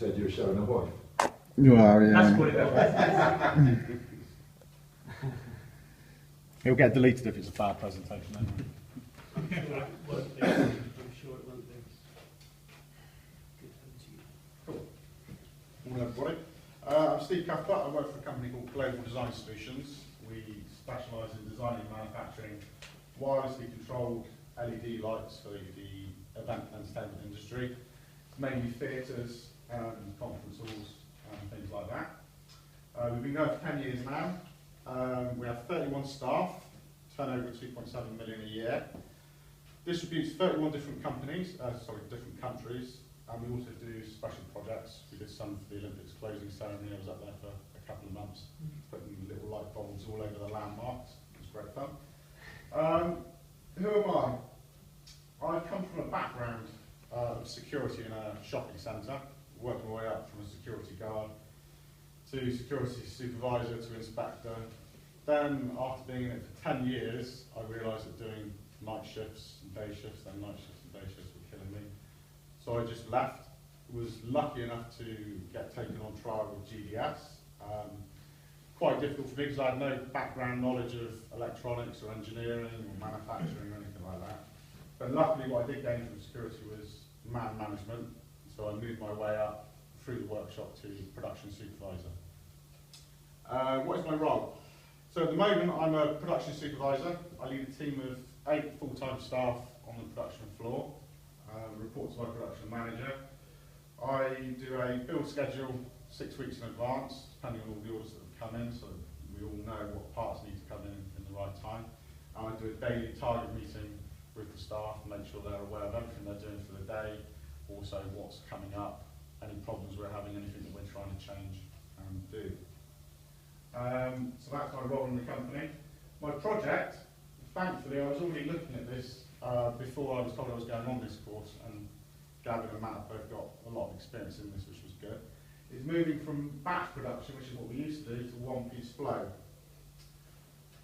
said you were showing a wife. You are, yeah. That's what it was. It'll get deleted if it's a bad presentation anyway. I'm sure it won't be. I'm sure it won't be. Cool. Morning everybody. I'm Steve Cuthbert. I work for a company called Global Design Solutions. We specialise in designing and manufacturing wirelessly controlled LED lights for the event and entertainment industry. It's mainly theatres and conference halls and things like that. We've been going for 10 years now. We have 31 staff, turnover 2.7 million a year. Distributes 31 different companies, different countries, and we also do special projects. We did some for the Olympics closing ceremony. I was up there for a couple of months, putting little light bulbs all over the landmarks. It was great fun. Who am I? I come from a background of security in a shopping centre, worked my way up from a security guard to security supervisor to inspector. Then, after being in it for 10 years, I realised that doing night shifts and day shifts, then night shifts and day shifts were killing me. So I just left. Was lucky enough to get taken on trial with GDS. Quite difficult for me because I had no background knowledge of electronics or engineering or manufacturing or anything like that. But luckily what I did gain from security was man management. So I moved my way up through the workshop to production supervisor. What is my role? So at the moment I'm a production supervisor. I lead a team of 8 full-time staff on the production floor. Report to my production manager. I do a build schedule 6 weeks in advance, depending on all the orders that have come in, so we all know what parts need to come in the right time. And I do a daily target meeting with the staff and make sure they're aware of everything they're doing for the day, also what's coming up, any problems we're having, anything that we're trying to change and do. So that's my role in the company. My project, thankfully, I was already looking at this before I was told I was going on this course, and Gavin and Matt have both got a lot of experience in this, which was good. Is moving from batch production, which is what we used to do, to one-piece flow.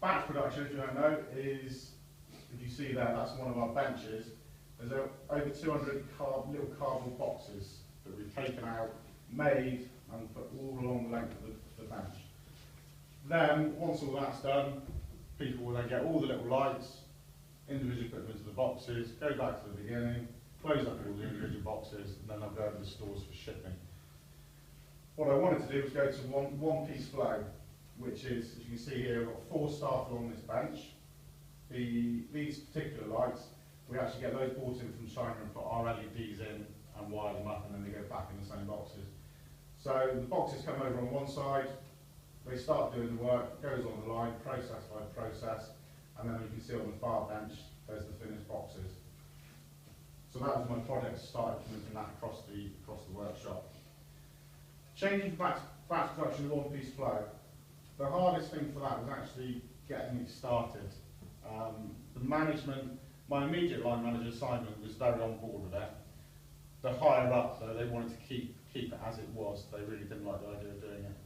Batch production, if you don't know, is, if you see there, that's one of our benches. There's over 200 little cardboard boxes that we've taken out, made, and put all along the length of the bench. Then, once all that's done, people will then get all the little lights, individually put them into the boxes, go back to the beginning, close up all the individual boxes, and then they'll go to the stores for shipping. What I wanted to do was go to one-piece flow, which is, as you can see here, we've got 4 staff along this bench. These particular lights, we actually get those bought in from China and put our LEDs in and wire them up, and then they go back in the same boxes. So the boxes come over on one side, they start doing the work, goes on the line, process by process, and then you can see on the far bench, there's the finished boxes. So that was my project, started implementing that across the workshop. Changing from batch production to one-piece flow, the hardest thing for that was actually getting it started. The management, my immediate line manager, Simon, was very on board with it. The higher up, though, they wanted to keep it as it was. They really didn't like the idea of doing it.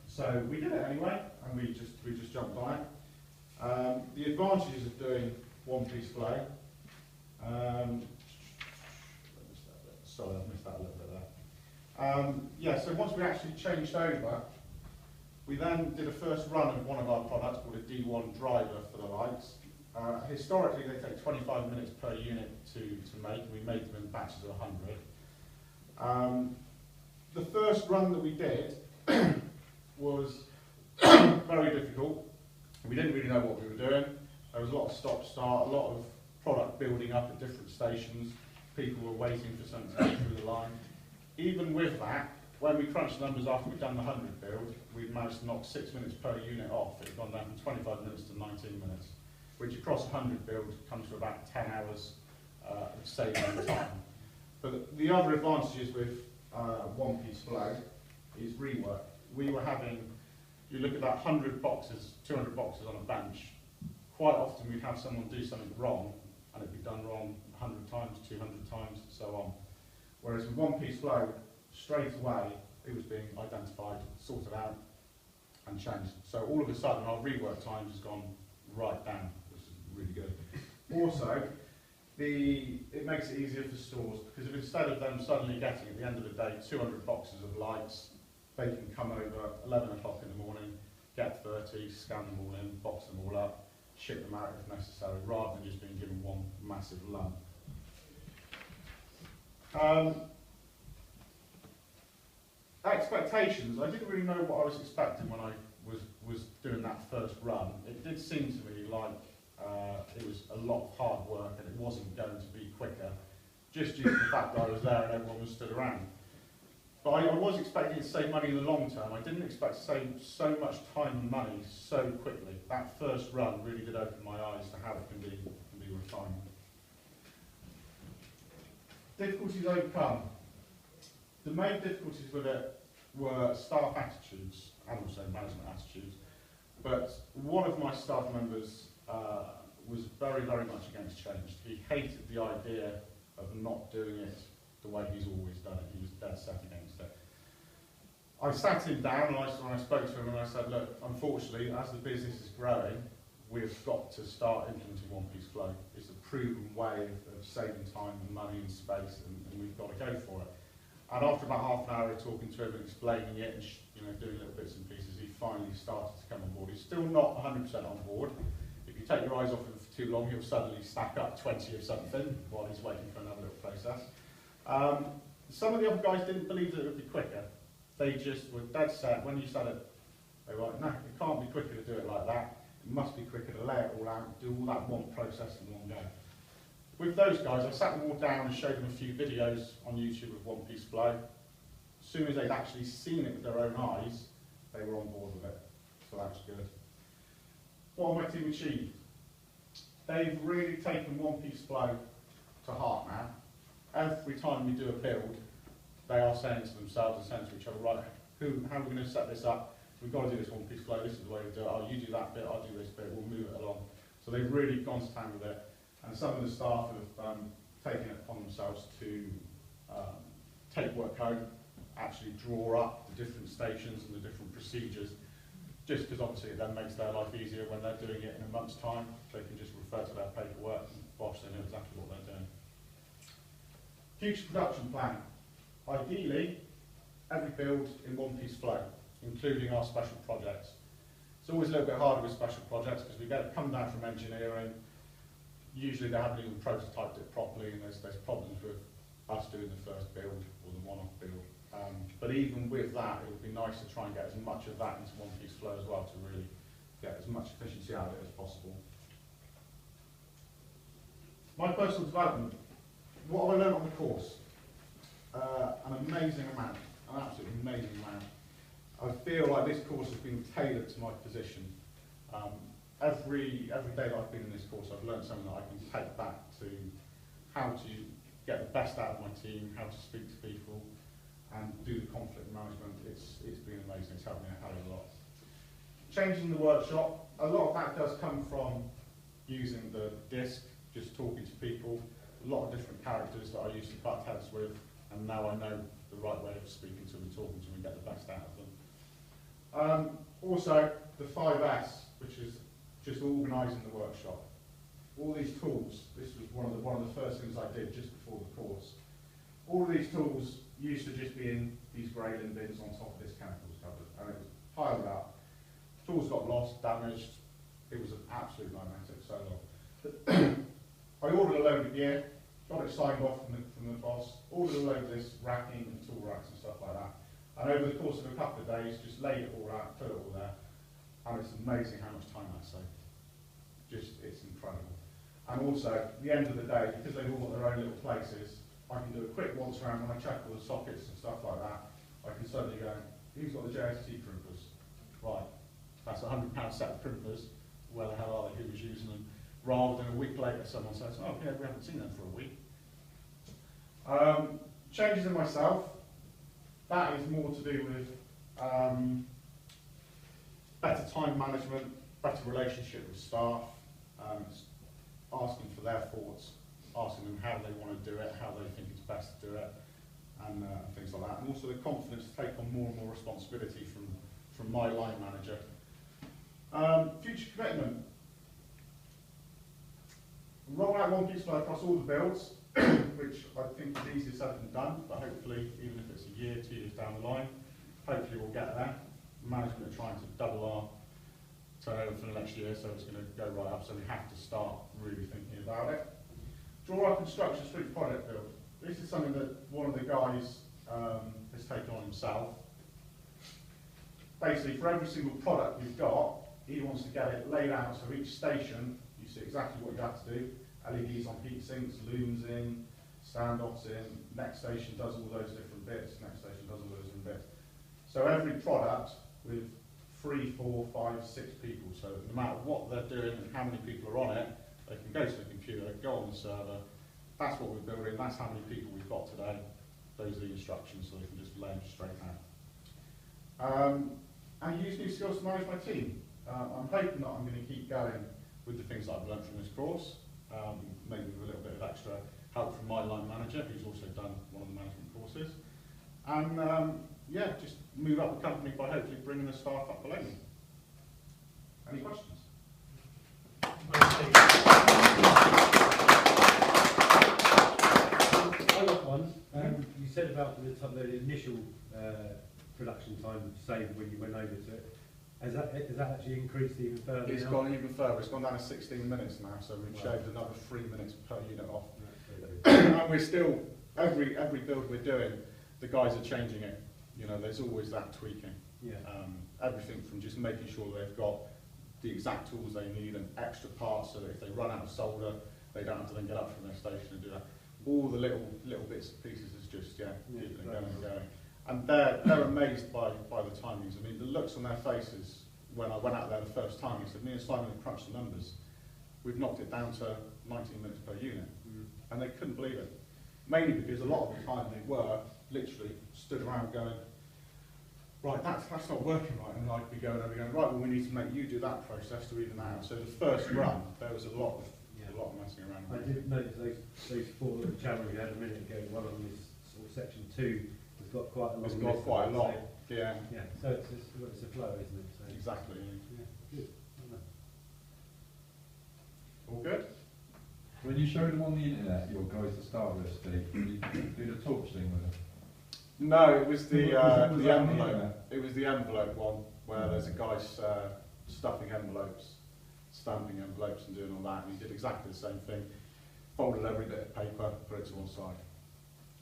So we did it anyway, and we just jumped on it. The advantages of doing one-piece flow. Sorry, I've missed that a little bit there. So once we actually changed over, we then did a first run of one of our products called a D1 driver for the lights. Historically, they take 25 minutes per unit to make, and we made them in batches of 100. The first run that we did was very difficult. We didn't really know what we were doing. There was a lot of stop-start, a lot of product building up at different stations. People were waiting for something to go through the line. Even with that, when we crunched the numbers after we'd done the 100 build, we'd managed to knock 6 minutes per unit off. It had gone down from 25 minutes to 19 minutes, which across 100 build comes to about 10 hours of saving time. But the other advantages with one-piece flow is rework. We were having, you look at that 100 boxes, 200 boxes on a bench, quite often we'd have someone do something wrong, and it'd be done wrong 100 times, 200 times, and so on. Whereas with one-piece flow, straight away, it was being identified, sorted out, and changed. So all of a sudden, our rework time has gone right down, which is really good. Also, It makes it easier for stores, because if instead of them suddenly getting, at the end of the day, 200 boxes of lights, they can come over 11 o'clock in the morning, get 30, scan them all in, box them all up, ship them out if necessary, rather than just being given one massive lump. Expectations, I didn't really know what I was expecting when I was doing that first run. It did seem to me like it was a lot of hard work and it wasn't going to be quicker, just due to the fact that I was there and everyone was stood around. But I was expecting to save money in the long term. I didn't expect to save so much time and money so quickly. That first run really did open my eyes to how it can be refined. Difficulties overcome. The main difficulties with it were staff attitudes and also management attitudes. But one of my staff members was very, very much against change. He hated the idea of not doing it the way he's always done it. He was dead set against it. I sat him down and I spoke to him and I said, look, unfortunately, as the business is growing, we've got to start implementing one-piece flow. It's a proven way of saving time and money and space, and we've got to go for it. And after about half an hour of talking to him and explaining it and doing little bits and pieces, he finally started to come on board. He's still not 100% on board. If you take your eyes off him for too long, he'll suddenly stack up 20 of something while he's waiting for another little process. Some of the other guys didn't believe that it would be quicker. They just were dead set. When you said it, they were like, no, it can't be quicker to do it like that. It must be quicker to lay it all out, do all that one process in one go. With those guys, I sat them all down and showed them a few videos on YouTube of one-piece flow. As soon as they'd actually seen it with their own eyes, they were on board with it. So that was good. What have my team achieved? They've really taken one-piece flow to heart now. Every time we do a build, they are saying to themselves and saying to each other, right, how are we going to set this up? We've got to do this one-piece flow, this is the way to do it. Oh, you do that bit, I'll do this bit, we'll move it along. So they've really gone to town with it. And some of the staff have taken it upon themselves to take work home, actually draw up the different stations and the different procedures, just because obviously it then makes their life easier when they're doing it in a month's time. They can just refer to their paperwork and bosh, they know exactly what they're doing. Future production plan. Ideally, every build in one-piece flow, including our special projects. It's always a little bit harder with special projects because we get it come down from engineering. Usually they haven't even prototyped it properly and there's problems with us doing the first build or the one-off build. But even with that, it would be nice to try and get as much of that into one-piece flow as well to really get as much efficiency out of it as possible. My personal development. What have I learned on the course? An amazing amount, an absolutely amazing amount. I feel like this course has been tailored to my position. Every day that I've been in this course, I've learned something that I can take back to how to get the best out of my team, how to speak to people, and do the conflict management. It's been amazing. It's helped me a hell of a lot. Changing the workshop. A lot of that does come from using the disc, just talking to people. A lot of different characters that I used to butt heads with, and now I know the right way of speaking to them, talking to them, and get the best out of them. Also, the 5S, which is just organising the workshop. All these tools, this was one of the first things I did just before the course. All of these tools used to just be in these grey bin bins on top of this chemicals cupboard, and it was piled up. Tools got lost, damaged. It was an absolute nightmare, it took so long. I ordered a load of gear, got it signed off from the boss, ordered a load of this racking and tool racks and stuff like that. And over the course of a couple of days, just laid it all out, put it all there. And it's amazing how much time that saved. It's incredible. And also, at the end of the day, because they've all got their own little places, I can do a quick once around when I check all the sockets and stuff like that. I can suddenly go, who's got the JST crimpers? Right, that's a £100 set of crimpers. Where the hell are they? Who was using them? Rather than a week later, someone says, oh, yeah, we haven't seen them for a week. Changes in myself. That is more to do with better time management, better relationship with staff, asking for their thoughts, asking them how they want to do it, how they think it's best to do it, and things like that. And also the confidence to take on more and more responsibility from my line manager. Future commitment. Roll out one piece flow across all the builds, which I think is easier said than done, but hopefully, even if it's a year, 2 years down the line, hopefully we'll get there. Management are trying to double our turnover for the next year, so it's going to go right up, so we have to start really thinking about it. Draw up and structure street product build. This is something that one of the guys has taken on himself. Basically, for every single product you've got, he wants to get it laid out so each station, you see exactly what you have to do. LEDs on heat sinks, looms in, standoffs in, next station does all those different bits, next station does all those different bits. So every product with 3, 4, 5, 6 people, so no matter what they're doing and how many people are on it, they can go to the computer, go on the server. That's what we're building, that's how many people we've got today. Those are the instructions, so they can just lay them straight out. And use new skills to manage my team. I'm hoping that I'm going to keep going with the things that I've learned from this course, maybe with a little bit of extra help from my line manager, who's also done one of the management courses. And yeah, just move up the company by hopefully bringing the staff up below me. Any questions? I got one. You said about the initial production time saved when you went over to it. Has that actually increased even further? It's now? gone even further. It's gone down to 16 minutes now, so we've shaved another 3 minutes per unit off. And we're still, every build we're doing, the guys are changing it. You know, there's always that tweaking. Yeah. Everything from just making sure they've got the exact tools they need and extra parts so that if they run out of solder, they don't have to then get up from their station and do that. All the little bits and pieces is just, keeping it going and going. And they're amazed by the timings. I mean, the looks on their faces when I went out there the first time, he said, me and Simon have crunched the numbers. We've knocked it down to 19 minutes per unit. And they couldn't believe it. Mainly because a lot of the time they were literally stood around going, right, that's not working right. And I'd be going over going, right, well, we need to make you do that process to even that out. So the first run, there was a lot of messing around. I did notice those 4 little channels you had a minute ago. One of them is sort of section 2. It's got quite a lot. It's got quite a lot. So, Yeah. So it's a flow, isn't it? So, Exactly. yeah. Good. All good? When you showed them on the internet, your guys to start with, Steve, did you do the torch thing with them? No, it was the Was that on the envelope. internet? It was the envelope one where there's a guy stuffing envelopes, stamping envelopes and doing all that, and he did exactly the same thing. Folded every bit of paper, put it to one side.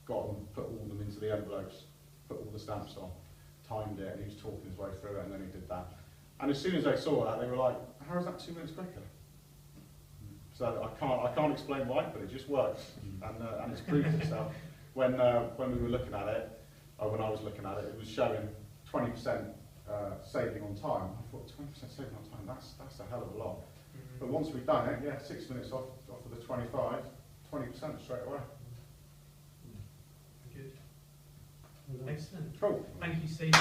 Got them, put all them into the envelopes, put all the stamps on, timed it, and he was talking his way through it, and then he did that. And as soon as they saw that, they were like, how is that 2 minutes quicker? So I can't explain why, but it just works, and it's proved itself. When we were looking at it, or when I was looking at it, it was showing 20% saving on time. I thought 20% saving on time, that's a hell of a lot. But once we've done it, 6 minutes off of the 25, 20% straight away. Good. Excellent. Cool. Thank you, Steve.